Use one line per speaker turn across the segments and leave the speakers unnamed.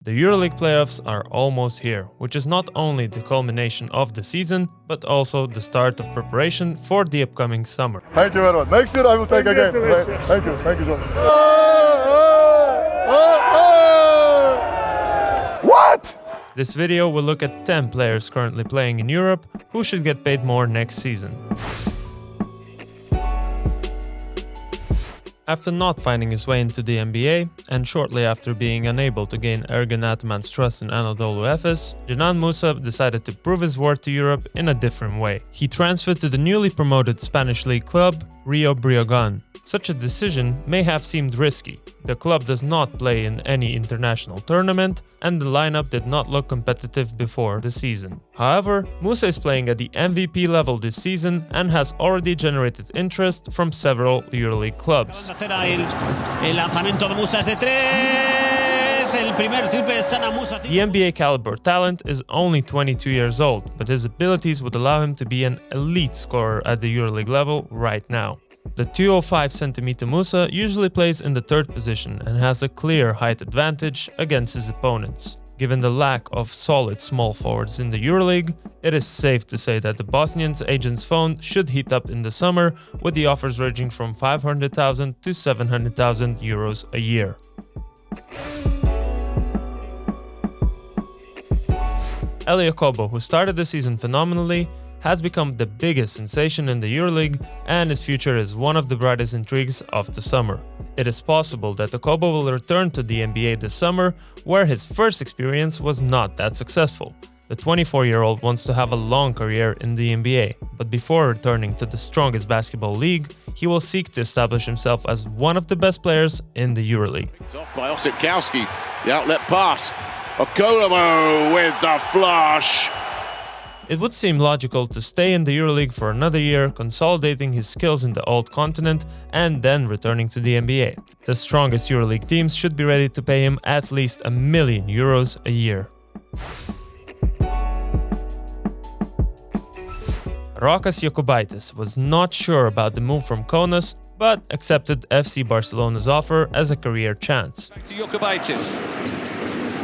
The EuroLeague playoffs are almost here, which is not only the culmination of the season, but also the start of preparation for the upcoming summer.
Thank you very much. Next year I will take again. Thank you, John. What?
This video will look at 10 players currently playing in Europe who should get paid more next season. After not finding his way into the NBA, and shortly after being unable to gain Ergin Ataman's trust in Anadolu Efes, Dzanan Musa decided to prove his worth to Europe in a different way. He transferred to the newly promoted Spanish league club, Rio Breogán. Such a decision may have seemed risky. The club does not play in any international tournament, and the lineup did not look competitive before the season. However, Musa is playing at the MVP level this season and has already generated interest from several EuroLeague clubs. The NBA caliber talent is only 22 years old, but his abilities would allow him to be an elite scorer at the EuroLeague level right now. The 205cm Musa usually plays in the third position and has a clear height advantage against his opponents. Given the lack of solid small forwards in the EuroLeague, it is safe to say that the Bosnian's agent's phone should heat up in the summer, with the offers ranging from 500,000 to 700,000 euros a year. Elie Okobo, who started the season phenomenally, has become the biggest sensation in the EuroLeague, and his future is one of the brightest intrigues of the summer. It is possible that Okobo will return to the NBA this summer, where his first experience was not that successful. The 24-year-old wants to have a long career in the NBA, but before returning to the strongest basketball league, he will seek to establish himself as one of the best players in the EuroLeague.
It's off by Osipkowski, the outlet pass. Okobo with the flush.
It would seem logical to stay in the EuroLeague for another year, consolidating his skills in the old continent and then returning to the NBA. The strongest EuroLeague teams should be ready to pay him at least €1 million a year. Rokas Jokubaitis was not sure about the move from Kaunas, but accepted FC Barcelona's offer as a career chance.
Back to Jokubaitis.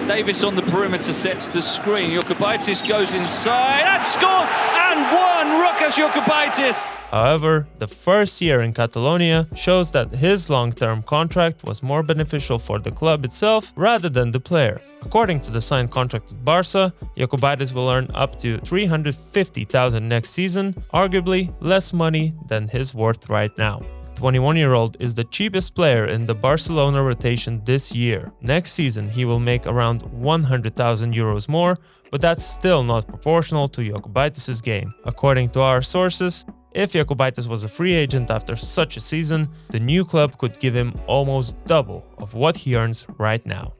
Davis on the perimeter sets the screen. Jokubaitis goes inside and scores! And one! Rokas Jokubaitis!
However, the first year in Catalonia shows that his long-term contract was more beneficial for the club itself rather than the player. According to the signed contract with Barca, Jokubaitis will earn up to 350,000 next season, arguably less money than his worth right now. The 21-year-old is the cheapest player in the Barcelona rotation this year. Next season he will make around 100,000 euros more, but that's still not proportional to Jokubaitis' game. According to our sources, if Jokubaitis was a free agent after such a season, the new club could give him almost double of what he earns right now.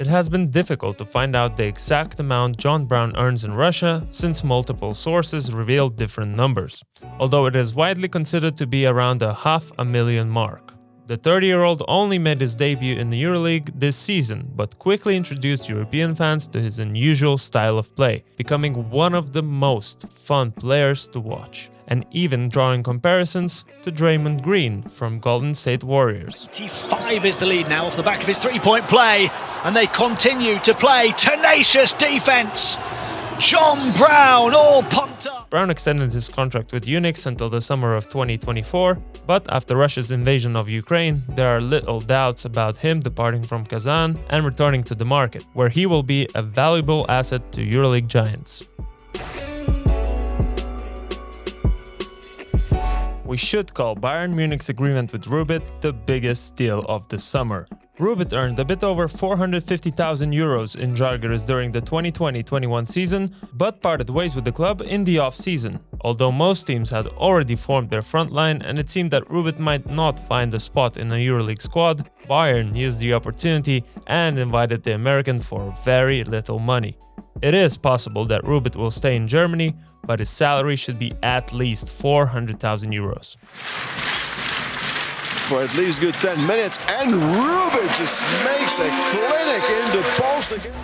It has been difficult to find out the exact amount John Brown earns in Russia, since multiple sources reveal different numbers, although it is widely considered to be around the $500,000 mark. The 30-year-old only made his debut in the EuroLeague this season, but quickly introduced European fans to his unusual style of play, becoming one of the most fun players to watch, and even drawing comparisons to Draymond Green from Golden State Warriors.
5 is the lead now off the back of his three-point play, and they continue to play tenacious defense. John Brown all pumped up.
Brown extended his contract with Unix until the summer of 2024, but after Russia's invasion of Ukraine, there are little doubts about him departing from Kazan and returning to the market, where he will be a valuable asset to EuroLeague giants. We should call Bayern Munich's agreement with Rubit the biggest deal of the summer. Rubit earned a bit over 450,000 euros in Žalgiris during the 2020-21 season, but parted ways with the club in the off-season. Although most teams had already formed their front line and it seemed that Rubit might not find a spot in a EuroLeague squad, Bayern used the opportunity and invited the American for very little money. It is possible that Rubit will stay in Germany, but his salary should be at least 400,000 euros.
For at least good 10 minutes, and Rubit just makes a clinic in the post again.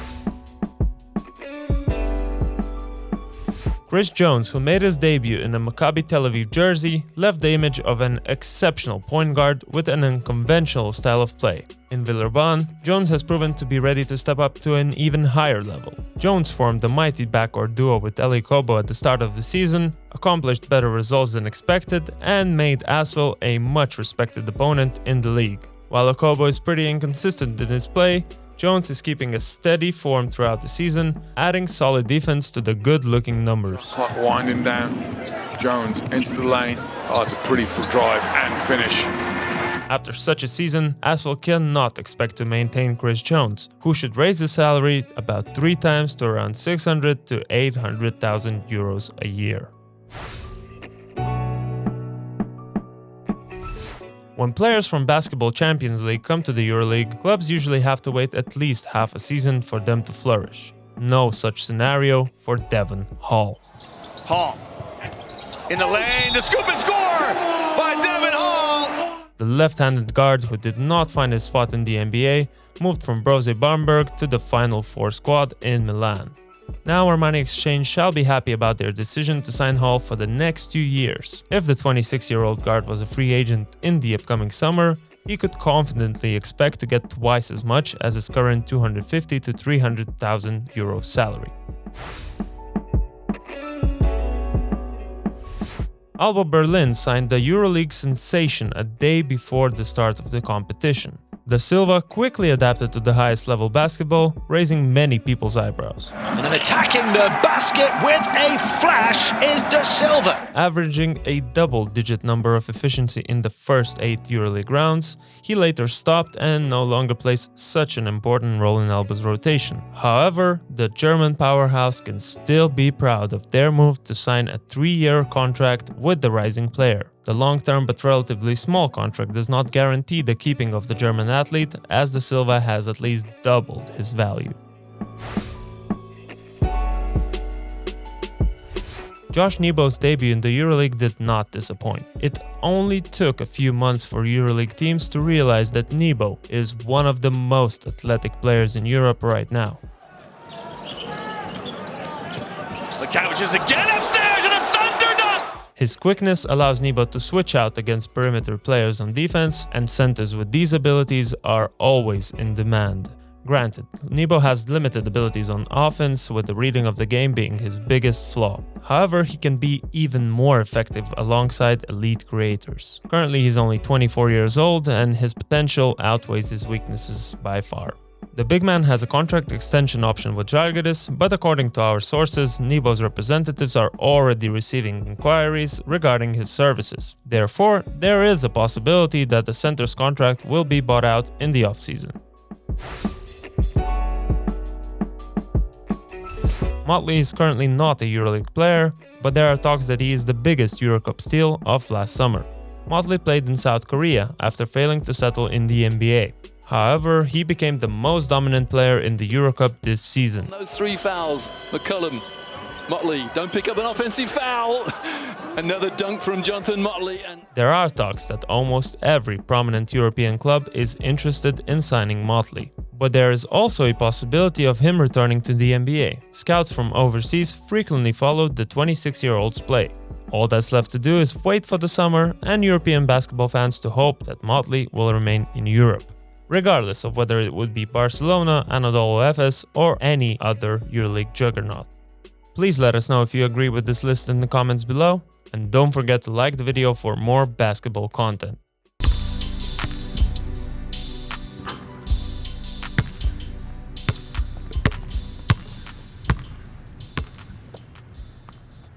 Chris Jones, who made his debut in a Maccabi Tel Aviv jersey, left the image of an exceptional point guard with an unconventional style of play. In Villeurbanne, Jones has proven to be ready to step up to an even higher level. Jones formed a mighty backcourt duo with Elie Okobo at the start of the season, accomplished better results than expected, and made Asvel a much-respected opponent in the league. While Okobo is pretty inconsistent in his play, Jones is keeping a steady form throughout the season, adding solid defense to the good-looking numbers.
Clock winding down, Jones into the lane. Oh, it's a pretty drive and finish.
After such a season, Asvel cannot expect to maintain Chris Jones, who should raise his salary about 3 times to around 600 to 800,000 euros a year. When players from Basketball Champions League come to the EuroLeague, clubs usually have to wait at least half a season for them to flourish. No such scenario for Devon Hall.
Hall in the lane, the scoop and score by Devon Hall!
The left-handed guard, who did not find his spot in the NBA, moved from Brose Bamberg to the Final Four squad in Milan. Now Armani Exchange shall be happy about their decision to sign Hall for the next 2 years. If the 26-year-old guard was a free agent in the upcoming summer, he could confidently expect to get twice as much as his current 250 to 300,000 euro salary. Alba Berlin signed the EuroLeague sensation a day before the start of the competition. The Silva quickly adapted to the highest level basketball, raising many people's eyebrows.
And then attacking the basket with a flash is De Silva.
Averaging a double-digit number of efficiency in the first 8 EuroLeague rounds, he later stopped and no longer plays such an important role in Alba's rotation. However, the German powerhouse can still be proud of their move to sign a 3-year contract with the rising player. The long-term but relatively small contract does not guarantee the keeping of the German athlete, as De Silva has at least doubled his value. Josh Nebo's debut in the EuroLeague did not disappoint. It only took a few months for EuroLeague teams to realize that Nebo is one of the most athletic players in Europe right now.
The couches again upstairs and a thunder dunk!
His quickness allows Nebo to switch out against perimeter players on defense, and centers with these abilities are always in demand. Granted, Nebo has limited abilities on offense, with the reading of the game being his biggest flaw. However, he can be even more effective alongside elite creators. Currently, he's only 24 years old, and his potential outweighs his weaknesses by far. The big man has a contract extension option with Žalgiris, but according to our sources, Nebo's representatives are already receiving inquiries regarding his services. Therefore, there is a possibility that the center's contract will be bought out in the offseason. Motley is currently not a EuroLeague player, but there are talks that he is the biggest Eurocup steal of last summer. Motley played in South Korea after failing to settle in the NBA. However, he became the most dominant player in the EuroCup this season.
Those 3 fouls, McCullum, Motley don't pick up an offensive foul. Another dunk from Jonathan Motley.
There are talks that almost every prominent European club is interested in signing Motley. But there is also a possibility of him returning to the NBA. Scouts from overseas frequently followed the 26-year-old's play. All that's left to do is wait for the summer and European basketball fans to hope that Motley will remain in Europe, regardless of whether it would be Barcelona, Anadolu Efes, or any other EuroLeague juggernaut. Please let us know if you agree with this list in the comments below, and don't forget to like the video for more basketball content.